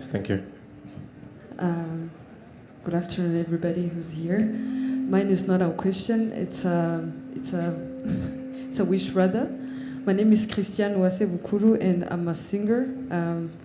Thank you. Good afternoon, everybody who's here. Mine is not a question; it's a wish rather. My name is Christiane Uwase-Bukuru, and I'm a singer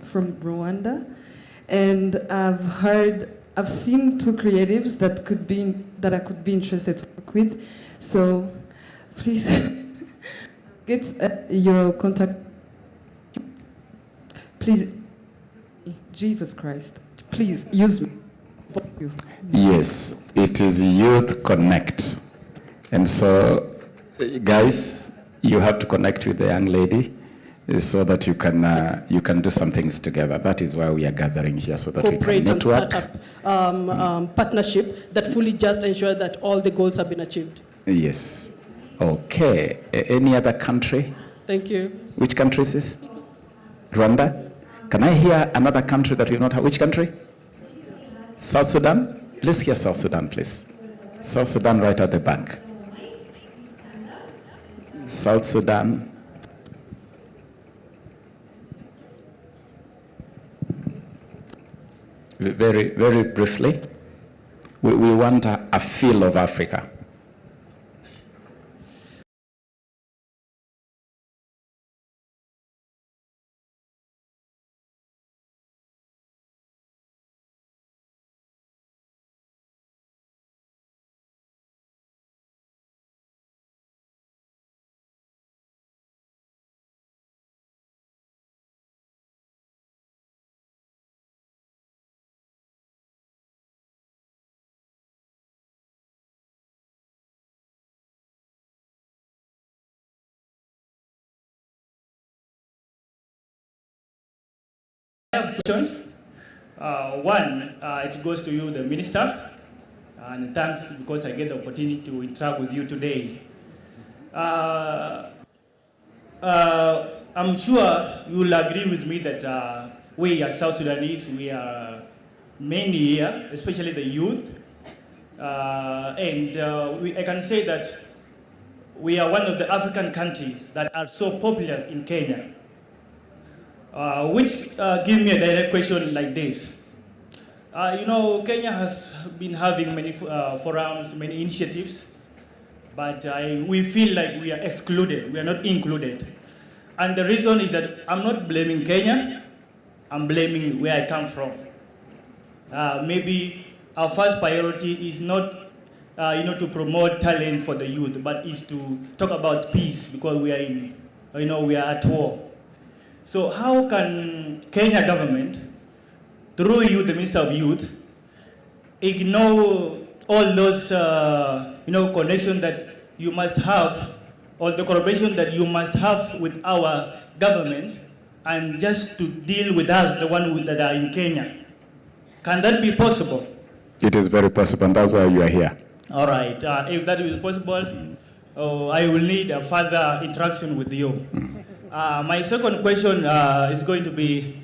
from Rwanda. And I've seen two creatives that I could be interested to work with. So please get your contact. Please, Jesus Christ, please use me. Thank you. Yes, it is Youth Connekt. And so, guys, you have to connect with the young lady so that you can do some things together. That is why we are gathering here, so that we can network. Startup partnership that fully just ensure that all the goals have been achieved. Yes. Okay. Any other country? Thank you. Which country is this? Rwanda? Can I hear another country that we not have? Which country? South Sudan? Let's hear South Sudan, please. South Sudan right at the back. South Sudan. Very, very briefly, we want a feel of Africa. I have two questions. One, it goes to you, the minister, and thanks because I get the opportunity to interact with you today. I'm sure you will agree with me that we as South Sudanese, we are mainly here, especially the youth, and I can say that we are one of the African countries that are so popular in Kenya. Which give me a direct question like this. Kenya has been having many forums, many initiatives, but we feel like we are excluded, we are not included. And the reason is that I'm not blaming Kenya, I'm blaming where I come from. Maybe our first priority is not to promote talent for the youth, but is to talk about peace because we are we are at war. So how can Kenya government, through you, the Minister of Youth, ignore all those connections that you must have, or the collaboration that you must have with our government, and just to deal with us, the ones that are in Kenya? Can that be possible? It is very possible, and that's why you are here. All right. If that is possible, I will need a further interaction with you. My second question is going to be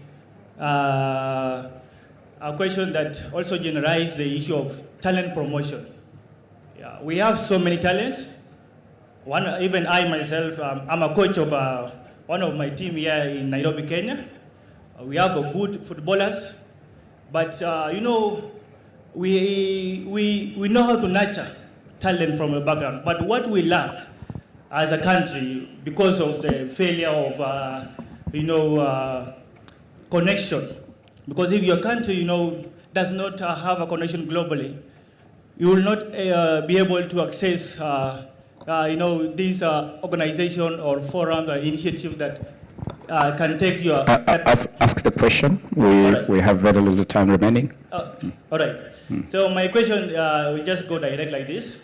a question that also generalizes the issue of talent promotion. Yeah, we have so many talents. Even I myself, I'm a coach of one of my team here in Nairobi, Kenya. We have good footballers, but we know how to nurture talent from a background. But what we lack as a country, because of the failure of connection, because if your country does not have a connection globally, you will not be able to access these organization or forum or initiative that can take your ask the question. We have very little time remaining. All right. So my question will just go direct like this.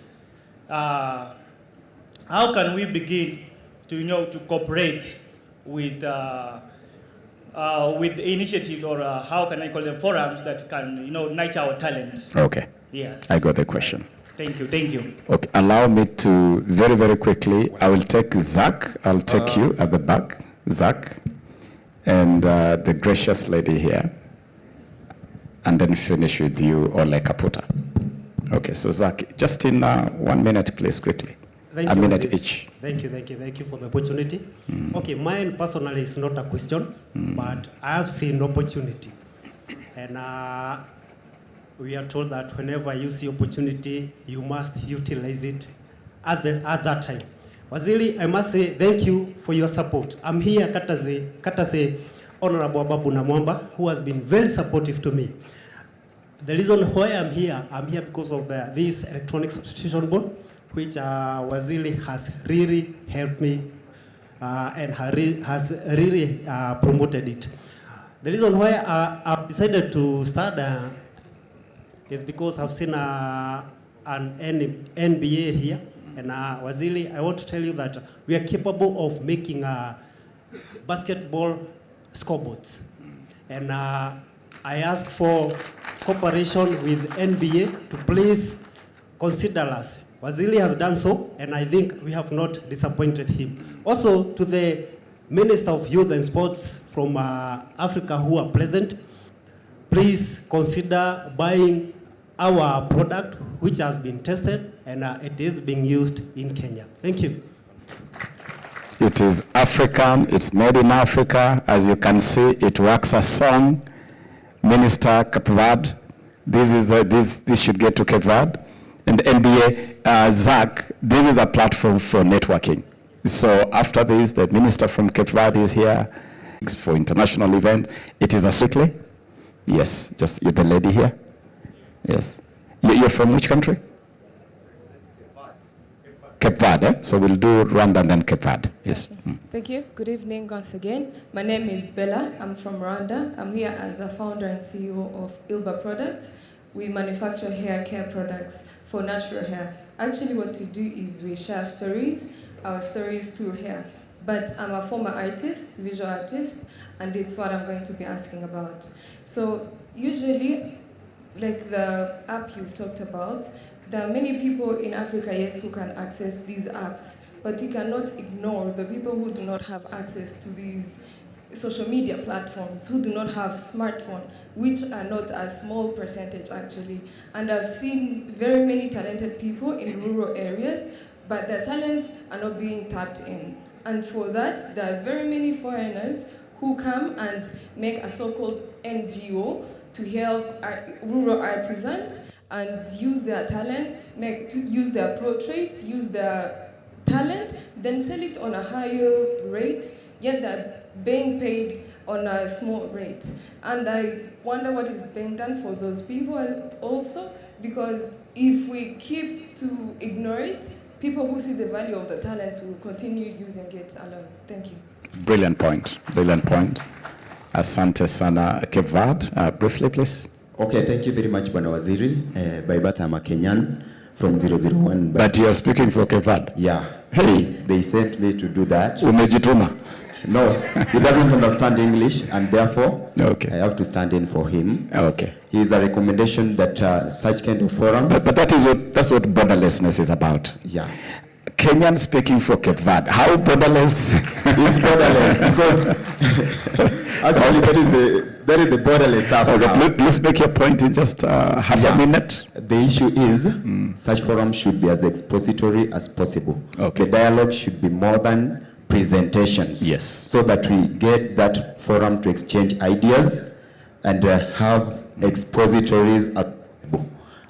How can we begin to cooperate with initiatives, or how can I call them, forums that can nurture our talents? Okay. Yes. I got the question. Thank you. Thank you. Okay. Allow me to very, very quickly. I will take Zach. I'll take you at the back, Zach, and the gracious lady here, and then finish with you, Ole Kaputa. Okay. So Zach, just in 1 minute, please, quickly. Thank a you, minute each. Thank you for the opportunity. Okay, mine personally is not a question, but I have seen opportunity. And we are told that whenever you see opportunity, you must utilize it at that time. Waziri, I must say thank you for your support. I'm here Katase Honorable Babu Namwamba, who has been very supportive to me. The reason why I'm here because of this electronic substitution board, which Waziri has really helped me and has really promoted it. The reason why I've decided to start is because I've seen an NBA here. And Waziri, I want to tell you that we are capable of making basketball scoreboards. And I ask for cooperation with NBA to please consider us. Waziri has done so, and I think we have not disappointed him. Also, to the Minister of Youth and Sports from Africa who are present, please consider buying our product, which has been tested, and it is being used in Kenya. Thank you. It is African, it's made in Africa. As you can see, it works as song. Minister Cape Verde, this should get to Cape Verde. And NBA, Zach, this is a platform for networking. So after this, the minister from Cape Verde is here for international event. It is a strictly? Yes, just you're the lady here. Yes. You're from which country? Cape Verde. Eh? So we'll do Rwanda and then Cape Verde. Yes. Thank you. Good evening once again. My name is Bella. I'm from Rwanda. I'm here as a founder and CEO of Ilba Products. We manufacture hair care products for natural hair. Actually, what we do is we share stories, our stories through hair. But I'm a former artist, visual artist, and it's what I'm going to be asking about. So usually, like the app you've talked about, there are many people in Africa, yes, who can access these apps, but you cannot ignore the people who do not have access to these social media platforms, who do not have smartphone, which are not a small percentage actually. And I've seen very many talented people in rural areas, but their talents are not being tapped in. And for that, there are very many foreigners who come and make a so-called NGO to help rural artisans and use their talent, use their portraits, use their talent, then sell it on a higher rate, yet they're being paid on a small rate. And I wonder what is being done for those people also, because if we keep to ignore it, people who see the value of the talents will continue using it alone. Thank you. Brilliant point. Brilliant point. Asante sana. Cape Verde, briefly, please. Okay, thank you very much, Bwana Waziri. By birth, I'm a Kenyan from 001. But you're speaking for Cape Verde? Yeah. Hey. They sent me to do that. Umejituma? No, he doesn't understand English, and therefore, okay, I have to stand in for him. Okay. He is a recommendation that such kind of forums. But that's what borderlessness is about. Yeah. Kenyan speaking for Cape Verde. How borderless? It's borderless because actually there is the borderless stuff. Okay, please make your point in just half a minute. The issue is such forums should be as expository as possible. Okay. The dialogue should be more than presentations. Yes. So that we get that forum to exchange ideas and have expositories at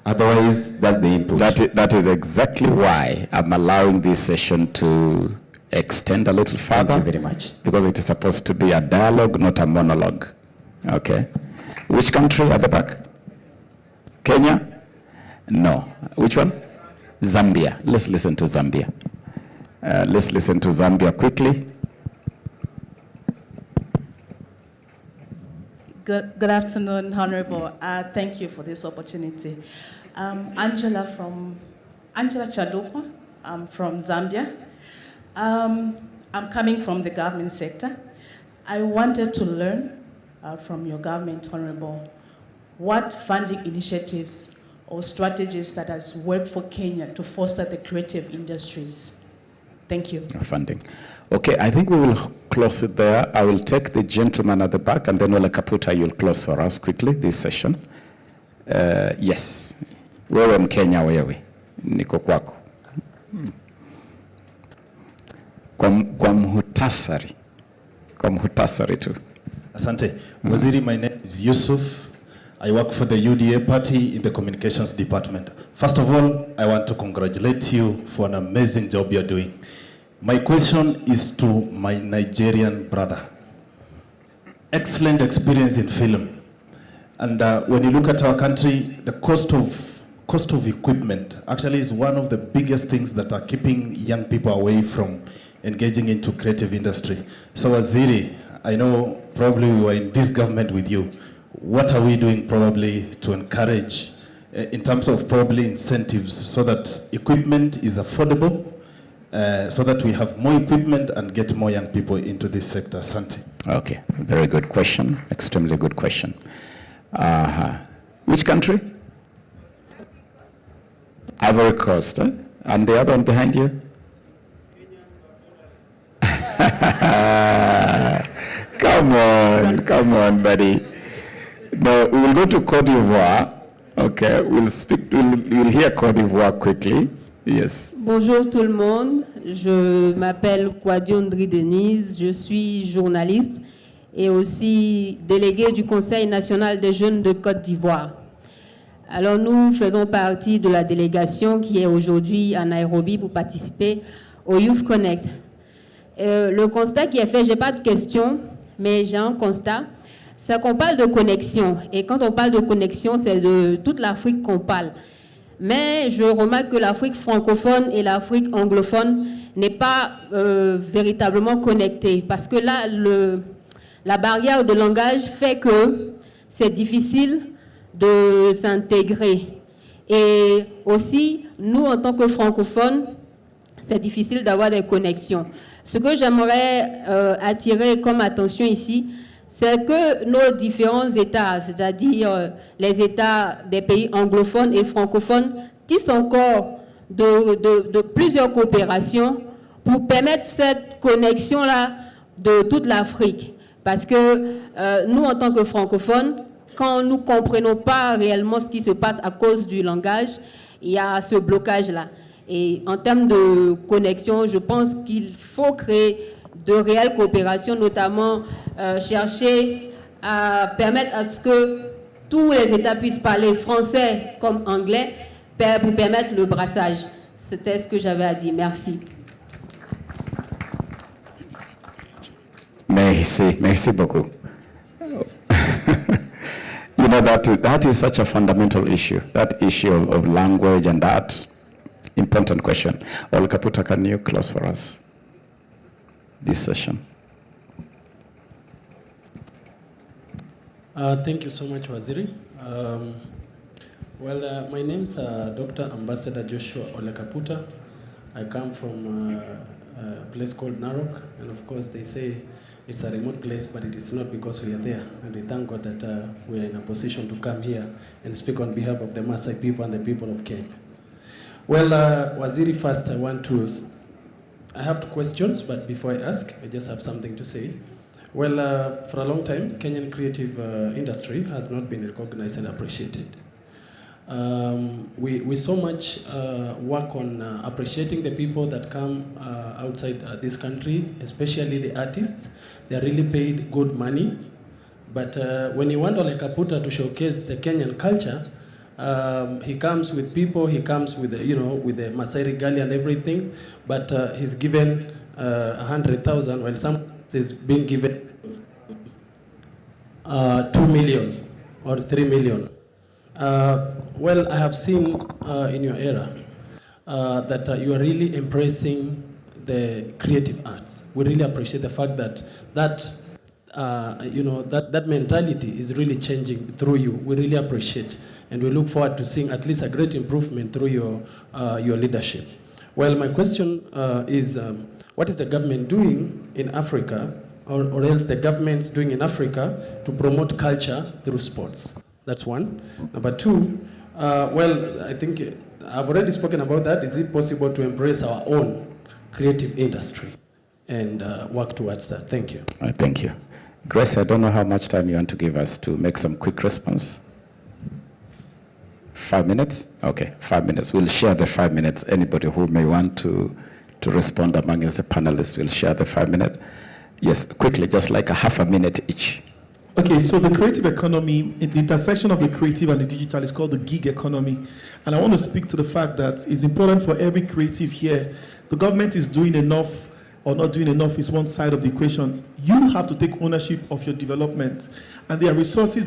otherwise, that's the input. That is exactly why I'm allowing this session to extend a little further. Thank you very much. Because it is supposed to be a dialogue, not a monologue. Okay. Which country at the back? Kenya? No. Which one? Zambia. Let's listen to Zambia. Let's listen to Zambia quickly. Good afternoon, Honorable. Thank you for this opportunity. Angela Chalupa. I'm from Zambia. I'm coming from the government sector. I wanted to learn from your government, Honorable, what funding initiatives or strategies that has worked for Kenya to foster the creative industries. Thank you. Funding. Okay, I think we will close it there. I will take the gentleman at the back, and then Wale Kaputa, you'll close for us quickly this session. Yes. Wewe Mkenya wewe. Niko kwako. Kwa mhutasari tu. Asante. Waziri, my name is Yusuf. I work for the UDA party in the communications department. First of all, I want to congratulate you for an amazing job you're doing. My question is to my Nigerian brother. Excellent experience in film. And when you look at our country, the cost of equipment actually is one of the biggest things that are keeping young people away from engaging into creative industry. So Waziri, I know probably we were in this government with you. What are we doing probably to encourage in terms of probably incentives so that equipment is affordable, so that we have more equipment and get more young people into this sector? Asante. Okay, very good question, extremely good question. Which country? Ivory Coast, eh? And the other one behind you? Come on, buddy. No, we will go to Côte d'Ivoire. Okay, we'll hear Côte d'Ivoire quickly. Yes. Bonjour tout le monde, je m'appelle Kwadiondri Denise, je suis journaliste et aussi déléguée du Conseil national des jeunes de Côte d'Ivoire. Alors nous faisons partie de la délégation qui est aujourd'hui à Nairobi pour participer au Youth Connekt. Le constat qui est fait, je n'ai pas de question, mais j'ai un constat, c'est qu'on parle de connexion. Et quand on parle de connexion, c'est de toute l'Afrique qu'on parle. Mais je remarque que l'Afrique francophone et l'Afrique anglophone n'est pas véritablement connectée. Parce que là, la barrière de langage fait que c'est difficile de s'intégrer. Et aussi, nous, en tant que francophones, c'est difficile d'avoir des connexions. Ce que j'aimerais attirer comme attention ici, c'est que nos différents États, c'est-à-dire les États des pays anglophones et francophones, tissent encore de plusieurs coopérations pour permettre cette connexion-là de toute l'Afrique. Parce que nous, en tant que francophones, quand nous ne comprenons pas réellement ce qui se passe à cause du langage, il y a ce blocage-là. Et en termes de connexion, je pense qu'il faut créer de réelles coopérations, notamment chercher à permettre à ce que tous les États puissent parler français comme anglais pour permettre le brassage. C'était ce que j'avais à dire. Merci. Merci beaucoup. You know, that is such a fundamental issue, that issue of language and that important question. Olkaputa, can you close for us this session? Thank you so much, Waziri. My name is Dr. Ambassador Joshua Olekaputa. I come from a place called Narok, and of course they say it's a remote place, but it is not because we are there. And we thank God that we are in a position to come here and speak on behalf of the Maasai people and the people of Kenya. Well, Waziri, first I have 2 questions, but before I ask, I just have something to say. Well, for a long time, Kenyan creative industry has not been recognized and appreciated. We so much work on appreciating the people that come outside this country, especially the artists. They are really paid good money. But when you want Olekaputa to showcase the Kenyan culture, he comes with people, he comes with, with the Masai regalia and everything, but he's given 100,000, while some is being given 2 million or 3 million. Well, I have seen in your era that you are really embracing the creative arts. We really appreciate the fact that that mentality is really changing through you. We really appreciate, and we look forward to seeing at least a great improvement through your leadership. Well, my question is, what is the government doing in Africa, or else the government's doing in Africa to promote culture through sports? That's one. Number 2, well, I think I've already spoken about that. Is it possible to embrace our own creative industry and work towards that? Thank you. Thank you. Grace, I don't know how much time you want to give us to make some quick response. 5 minutes? Okay, 5 minutes. We'll share the 5 minutes. Anybody who may want to respond among us, the panelists, will share the 5 minutes. Yes, quickly, just like a half a minute each. Okay, so the creative economy, the intersection of the creative and the digital is called the gig economy. And I want to speak to the fact that it's important for every creative here. The government is doing enough or not doing enough is one side of the equation. You have to take ownership of your development. And there are resources that